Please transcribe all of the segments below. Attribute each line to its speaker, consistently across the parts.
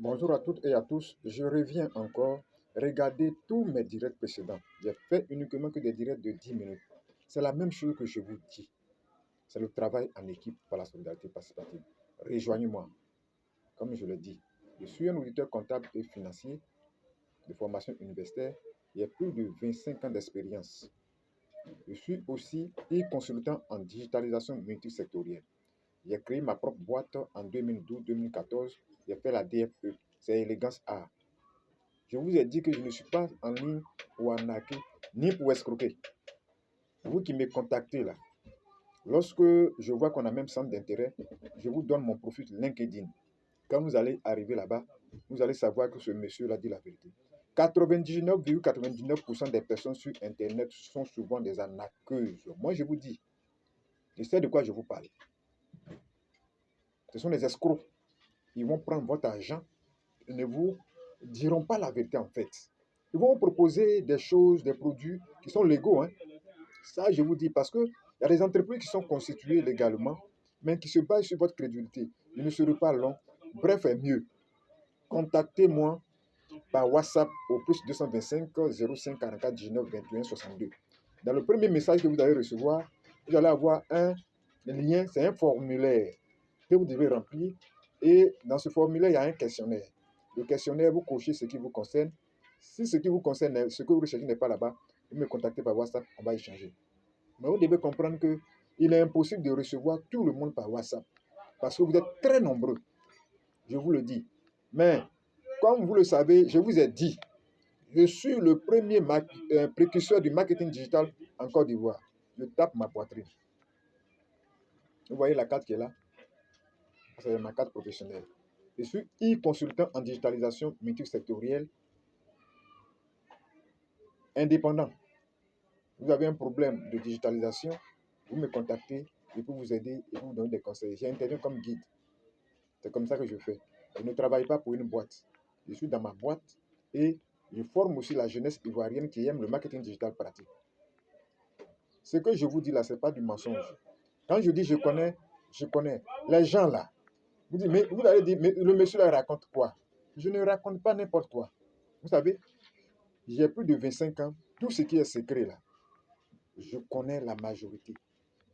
Speaker 1: Bonjour à toutes et à tous. Je reviens encore. Regardez tous mes directs précédents. J'ai fait uniquement que des directs de 10 minutes. C'est la même chose que je vous dis. C'est le travail en équipe par la solidarité participative. Rejoignez-moi. Comme je le dis, je suis un auditeur comptable et financier de formation universitaire. J'ai plus de 25 ans d'expérience. Je suis aussi consultant en digitalisation multisectorielle. J'ai créé ma propre boîte en 2012-2014. J'ai fait la DFE. C'est Élégance A. Je vous ai dit que je ne suis pas en ligne pour arnaquer ni pour escroquer. Vous qui me contactez là, lorsque je vois qu'on a même centre d'intérêt, je vous donne mon profil LinkedIn. Quand vous allez arriver là-bas, vous allez savoir que ce monsieur-là dit la vérité. 99,99% des personnes sur Internet sont souvent des arnaqueuses. Moi, je vous dis, je sais de quoi je vous parle. Ce sont des escrocs. Ils vont prendre votre argent. Ils ne vous diront pas la vérité en fait. Ils vont vous proposer des choses, des produits qui sont légaux. Ça, je vous dis, parce qu'il y a des entreprises qui sont constituées légalement, mais qui se basent sur votre crédulité. Je ne serai pas long. Bref, est mieux. Contactez-moi par WhatsApp au plus 225 05 44 19 21 62. Dans le premier message que vous allez recevoir, vous allez avoir un lien, c'est un formulaire que vous devez remplir. Et dans ce formulaire, il y a un questionnaire. Le questionnaire, vous cochez ce qui vous concerne. Si ce qui vous concerne, ce que vous recherchez n'est pas là-bas, vous me contactez par WhatsApp, on va échanger. Mais vous devez comprendre qu'il est impossible de recevoir tout le monde par WhatsApp. Parce que vous êtes très nombreux. Je vous le dis. Mais, comme vous le savez, je vous ai dit, je suis le premier précurseur du marketing digital en Côte d'Ivoire. Je tape ma poitrine. Vous voyez la carte qui est là? C'est ma carte professionnelle. Je suis e-consultant en digitalisation multisectorielle indépendant. Vous avez un problème de digitalisation, vous me contactez, je peux vous aider et vous donner des conseils. J'interviens comme guide. C'est comme ça que je fais. Je ne travaille pas pour une boîte. Je suis dans ma boîte et je forme aussi la jeunesse ivoirienne qui aime le marketing digital pratique. Ce que je vous dis là, ce n'est pas du mensonge. Quand je dis je connais. Les gens là, vous dites, mais vous allez dire, mais le monsieur là raconte quoi? Je ne raconte pas n'importe quoi. Vous savez, j'ai plus de 25 ans. Tout ce qui est secret là, je connais la majorité.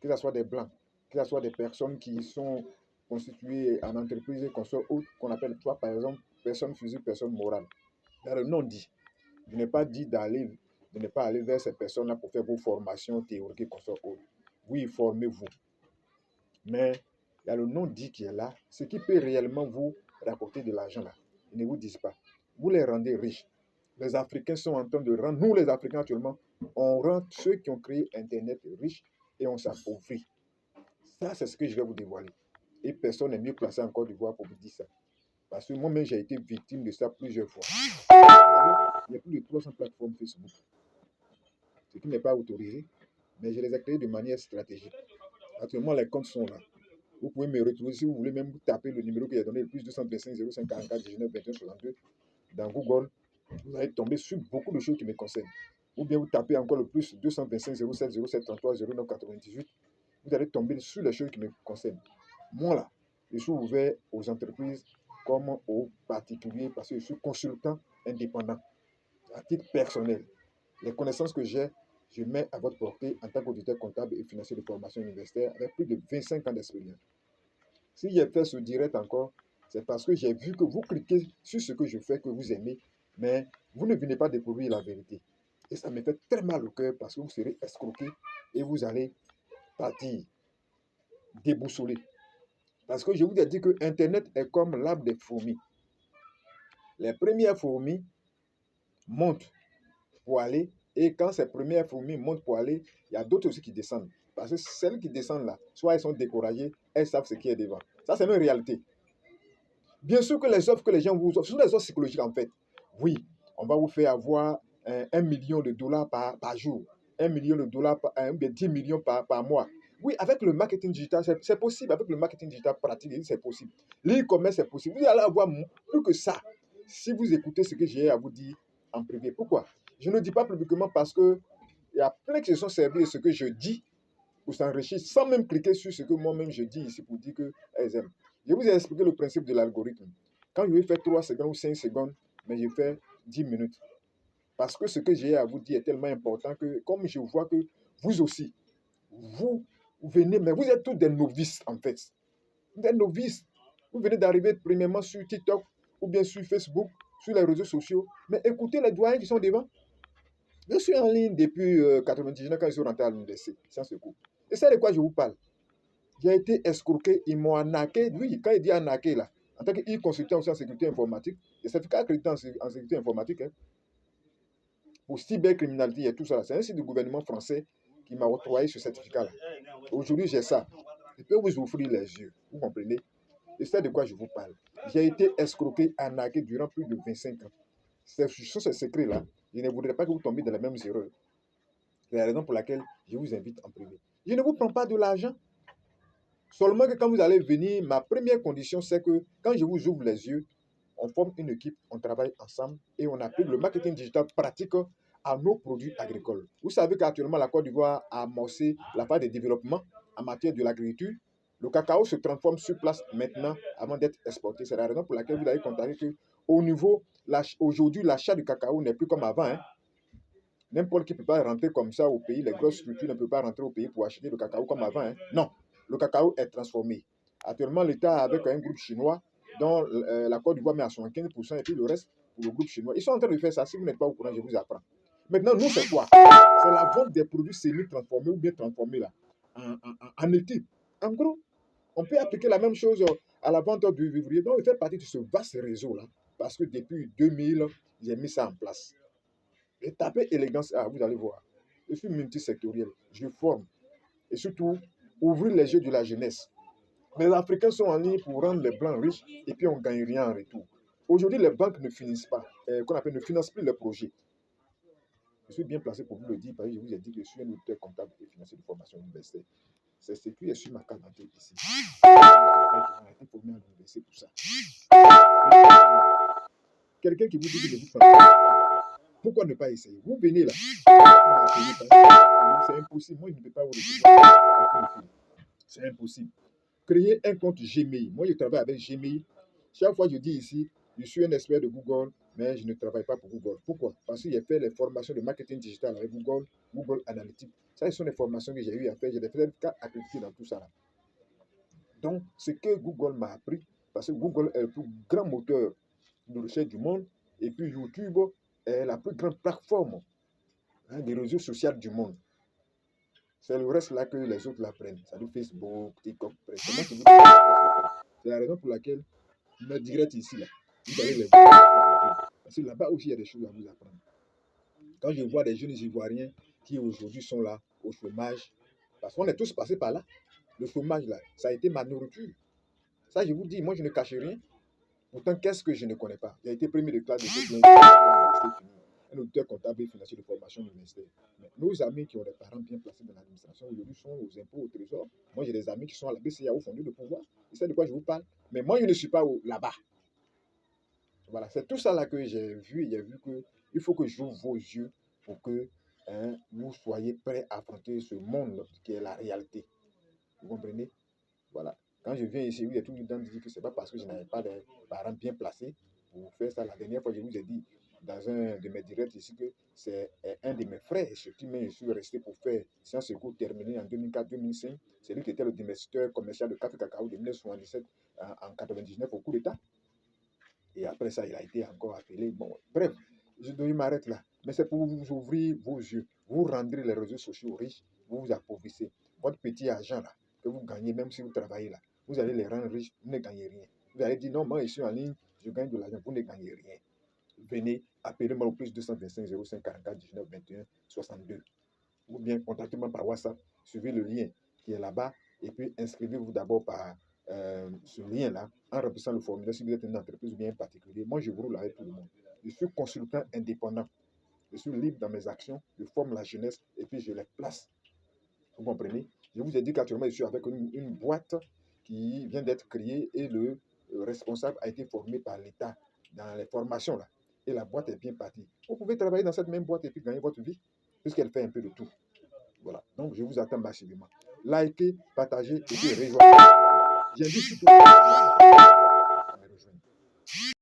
Speaker 1: Que ce soit des blancs, que ce soit des personnes qui sont constituées en entreprise et qu'on appelle, toi par exemple, personne physique, personne morale. Dans le nom dit, je n'ai pas dit de ne pas aller vers ces personnes-là pour faire vos formations théoriques et qu'on soit autres. Oui, formez-vous. Mais il y a le nom dit qui est là, ce qui peut réellement vous rapporter de l'argent là. Ils ne vous disent pas. Vous les rendez riches. Les Africains sont en train de rendre, nous les Africains actuellement, on rend ceux qui ont créé Internet riches et on s'appauvrit. Ça, c'est ce que je vais vous dévoiler. Et personne n'est mieux placé en Côte d'Ivoire pour vous dire ça. Parce que moi-même, j'ai été victime de ça plusieurs fois. Il y a plus de 300 plateformes Facebook. Ce qui n'est pas autorisé, mais je les ai créées de manière stratégique. Actuellement, les comptes sont là. Vous pouvez me retrouver si vous voulez même taper le numéro que j'ai donné, le plus 225 05 44 19 21 62 dans Google. Vous allez tomber sur beaucoup de choses qui me concernent. Ou bien vous tapez encore le plus 225 07 07 33 09 98. Vous allez tomber sur les choses qui me concernent. Moi là, je suis ouvert aux entreprises comme aux particuliers parce que je suis consultant indépendant à titre personnel. Les connaissances que j'ai, je mets à votre portée en tant qu'auditeur comptable et financier de formation universitaire avec plus de 25 ans d'expérience. Si j'ai fait ce direct encore, c'est parce que j'ai vu que vous cliquez sur ce que je fais, que vous aimez, mais vous ne venez pas découvrir la vérité. Et ça me fait très mal au cœur parce que vous serez escroqué et vous allez partir déboussolé. Parce que je vous ai dit que Internet est comme l'arbre des fourmis. Les premières fourmis montent pour aller, et quand ces premières fourmis montent pour aller, il y a d'autres aussi qui descendent. Parce que celles qui descendent là, soit elles sont découragées, elles savent ce qui est devant. Ça, c'est une réalité. Bien sûr que les offres que les gens vous offrent, ce sont des offres psychologiques en fait. Oui, on va vous faire avoir 1 million de dollars par jour, 1 million de dollars, 10 millions par mois. Oui, avec le marketing digital, c'est possible. Avec le marketing digital pratique, c'est possible. L'e-commerce, c'est possible. Vous allez avoir plus que ça si vous écoutez ce que j'ai à vous dire en privé. Pourquoi? Je ne dis pas publiquement parce que il y a plein qui se sont servis de ce que je dis pour s'enrichir sans même cliquer sur ce que moi-même je dis ici pour dire qu'elles aiment. Je vous ai expliqué le principe de l'algorithme. Quand je vais faire 3 secondes ou 5 secondes, mais je fais 10 minutes. Parce que ce que j'ai à vous dire est tellement important que, comme je vois que vous aussi, vous venez, mais vous êtes tous des novices en fait. Des novices. Vous venez d'arriver premièrement sur TikTok ou bien sur Facebook, sur les réseaux sociaux. Mais écoutez les doyens qui sont devant. Je suis en ligne depuis 99 quand je suis rentré à l'université, sans secours. Et c'est de quoi je vous parle. J'ai été escroqué, ils m'ont arnaqué. Oui, quand il dit arnaqué là, en tant qu'e-consultant aussi en sécurité informatique, des certificats accrédités en sécurité informatique, hein, pour cybercriminalité et tout ça. C'est un site du gouvernement français qui m'a octroyé ce certificat-là. Aujourd'hui, j'ai ça. Je peux vous ouvrir les yeux, vous comprenez? Et c'est de quoi je vous parle. J'ai été escroqué, arnaqué durant plus de 25 ans. C'est sur ces secrets-là, je ne voudrais pas que vous tombiez dans la même erreur. C'est la raison pour laquelle je vous invite en privé. Je ne vous prends pas de l'argent. Seulement que quand vous allez venir, ma première condition, c'est que quand je vous ouvre les yeux, on forme une équipe, on travaille ensemble et on applique le marketing digital pratique à nos produits agricoles. Vous savez qu'actuellement, la Côte d'Ivoire a amorcé la phase de développement en matière de l'agriculture. Le cacao se transforme sur place maintenant avant d'être exporté. C'est la raison pour laquelle vous avez constaté qu'au niveau, aujourd'hui, l'achat du cacao n'est plus comme avant, hein. N'importe qui ne peut pas rentrer comme ça au pays. Les grosses structures ne peuvent pas rentrer au pays pour acheter le cacao comme avant, hein. Non, le cacao est transformé. Actuellement, l'État avec un groupe chinois dont la Côte d'Ivoire met à 75% et puis le reste pour le groupe chinois. Ils sont en train de faire ça. Si vous n'êtes pas au courant, je vous apprends. Maintenant, nous, c'est quoi? C'est la vente des produits semi-transformés ou bien transformés là, en équipe. En gros, on peut appliquer la même chose à la vente du vivrier. Donc, il fait partie de ce vaste réseau-là parce que depuis 2000, j'ai mis ça en place. Et tapez élégance A, vous allez voir. Je suis multisectoriel, je forme. Et surtout, ouvrir les yeux de la jeunesse. Les Africains sont en ligne pour rendre les Blancs riches et puis on ne gagne rien en retour. Aujourd'hui, les banques ne finissent pas, qu'on appelle ne financent plus les projets. Je suis bien placé pour vous le dire parce que je vous ai dit que je suis un auteur comptable et financier de formation universitaire. C'est ce qui est sur ma carte d'identité ici. On a été formé à l'université pour ça. Quelqu'un qui vous dit que je vous parle, pourquoi ne pas essayer? Vous venez là, c'est impossible. Moi, je ne peux pas vous recevoir. C'est impossible. Créer un compte Gmail. Moi, je travaille avec Gmail. Chaque fois, je dis ici, je suis un expert de Google, mais je ne travaille pas pour Google. Pourquoi? Parce que j'ai fait les formations de marketing digital avec Google, Google Analytics. Ça, ce sont les formations que j'ai eu à faire. J'ai des cas accrédités dans tout ça. Là. Donc, ce que Google m'a appris, parce que Google est le plus grand moteur de recherche du monde, et puis YouTube est la plus grande plateforme des réseaux sociaux du monde. C'est le reste là que les autres l'apprennent. Ça dit Facebook, TikTok, c'est la raison pour laquelle me direct ici là. Vous allez les voir. Parce que là-bas aussi, il y a des choses à vous apprendre. Quand je vois des jeunes Ivoiriens qui aujourd'hui sont là, au chômage, parce qu'on est tous passés par là, le chômage là, ça a été ma nourriture. Ça, je vous dis, moi, je ne cache rien. Pourtant, qu'est-ce que je ne connais pas? J'ai été premier de classe de cette université finie. Un auditeur comptable et financier de formation universitaire. Mais nos amis qui ont des parents bien placés dans l'administration aujourd'hui sont aux impôts, au trésor. Moi, j'ai des amis qui sont à la BCA, au fondé de pouvoir. Et c'est de quoi je vous parle. Mais moi, je ne suis pas là-bas. Voilà, c'est tout ça là que j'ai vu. J'ai vu qu'il faut que j'ouvre vos yeux pour que vous soyez prêts à affronter ce monde qui est la réalité. Vous comprenez? Voilà. Quand je viens ici, il y a tout le temps dire que ce n'est pas parce que je n'avais pas de parents bien placés pour faire ça. La dernière fois, je vous ai dit dans un de mes directs ici que c'est un de mes frères, ce qui je suis resté pour faire Sciences Éco terminé en 2004-2005. C'est lui qui était le distributeur commercial de café cacao de 1977 en 99 au coup d'État. Et après ça, il a été encore appelé. Bon, bref, je m'arrête là. Mais c'est pour vous ouvrir vos yeux. Vous rendrez les réseaux sociaux riches, vous vous appauvrissez. Votre petit argent là, que vous gagnez, même si vous travaillez là, vous allez les rendre riches, vous ne gagnez rien. Vous allez dire non, moi je suis en ligne, je gagne de l'argent, vous ne gagnez rien. Venez, appelez-moi au plus 225 05 44 19 21 62. Ou bien contactez-moi par WhatsApp, suivez le lien qui est là-bas et puis inscrivez-vous d'abord par ce lien-là en remplissant le formulaire si vous êtes une entreprise ou bien un particulier. Moi, je vous roule avec tout le monde. Je suis consultant indépendant. Je suis libre dans mes actions, je forme la jeunesse et puis je les place. Vous comprenez? Je vous ai dit qu'actuellement, je suis avec une boîte qui vient d'être créée et le responsable a été formé par l'État dans les formations là. Et la boîte est bien partie. Vous pouvez travailler dans cette même boîte et puis gagner votre vie, puisqu'elle fait un peu de tout. Voilà. Donc, je vous attends massivement. Likez, partagez et puis rejoignez. J'ai dit surtout à me rejoindre.